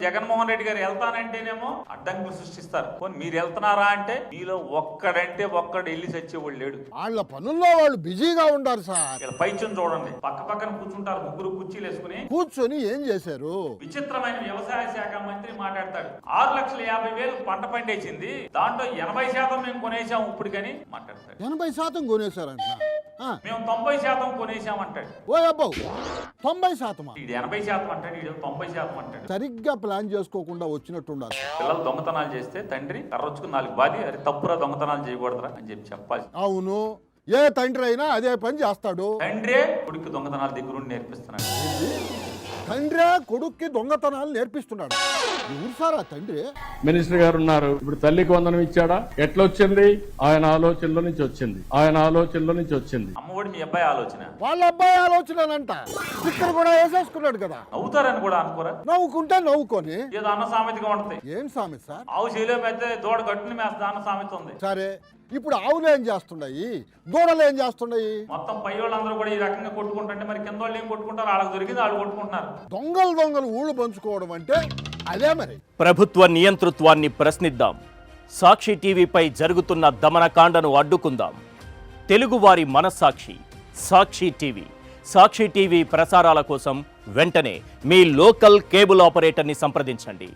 జగన్మోహన్ రెడ్డి గారు వెళ్తానంటేనేమో అడ్డంకులు సృష్టిస్తారు. మీరు వెళ్తున్నారా అంటే మీలో ఒక్కడంటే ఒక్కడు వెళ్ళి చచ్చేవాళ్ళు లేడు. వాళ్ళ పనుల్లో వాళ్ళు బిజీగా ఉంటారు సార్. ఇలా పైచం చూడండి, పక్క పక్కన కూర్చుంటారు, ముగ్గురు కుర్చీలు వేసుకుని కూర్చొని ఏం చేశారు? విచిత్రమైన వ్యవసాయ శాఖ మంత్రి మాట్లాడతాడు. 6,50,000 పంట పండేసింది, దాంట్లో 80% మేము కొనేసాం ఇప్పుడు కానీ మాట్లాడతాడు. 80% కొనేశారంట. మేము 90% కొనేసామంటాడు. ఓ అబ్బో, 90%? ఇది 80% అంటాడు, ఇది 90% అంటాడు. సరిగ్గా ప్లాన్ చేసుకోకుండా వచ్చినట్టుండాలి. పిల్లలు దొంగతనాలు చేస్తే తండ్రి కర్రొచ్చుకుని 4 బాధి, అరే తప్పురా దొంగతనాలు చేయకూడదురా అని చెప్పాలి. అవును, ఏ తండ్రి అయినా అదే పని చేస్తాడు. తండ్రే కొడుకు దొంగతనాలు దగ్గరుండి నేర్పిస్తున్నాడు. తండ్రే కొడుక్కి దొంగతనాలు నేర్పిస్తున్నాడు. ఎవరు సారా తండ్రి? మినిస్టర్ గారు ఉన్నారు. ఇప్పుడు తల్లికి వందనం ఇచ్చాడా? ఎట్లా వచ్చింది? ఆయన ఆలోచనలో నుంచి వచ్చింది. అమ్మఒడి మీ అబ్బాయి ఆలోచన, వాళ్ళ అబ్బాయి ఆలోచనంట. ఇక్కడ కూడా వేసేసుకున్నాడు కదా. నవ్వుతారని కూడా అనుకోరా? నవ్వుకుంటే నవ్వుకొని ఏదో అన్న సామెతగా ఉంటుంది. ఏం సామెత సార్? ఆవు చేలో పెద్ద దూడ గట్టుని మేస్తా అన్న సామెత ఉంది. సరే, ఇప్పుడు ఆవులు ఏం చేస్తున్నాయి, దూడలు ఏం చేస్తున్నాయి? మొత్తం పై వాళ్ళందరూ కూడా ఈ రకంగా కొట్టుకుంటుంటే మరి కింద వాళ్ళు ఏం కొట్టుకుంటారు? వాళ్ళకి దొరికింది వాళ్ళు కొట్టుకుంటున్నారు. దొంగలు ఊళ్ళు పంచుకోవడం అంటే అదే మరి. ప్రభుత్వ నియంతృత్వాన్ని ప్రశ్నిద్దాం. సాక్షి టీవీపై జరుగుతున్న దమనకాండను అడ్డుకుందాం. తెలుగువారి మనస్సాక్షి సాక్షి టీవీ. సాక్షి టీవీ ప్రసారాల కోసం వెంటనే మీ లోకల్ కేబుల్ ఆపరేటర్ని సంప్రదించండి.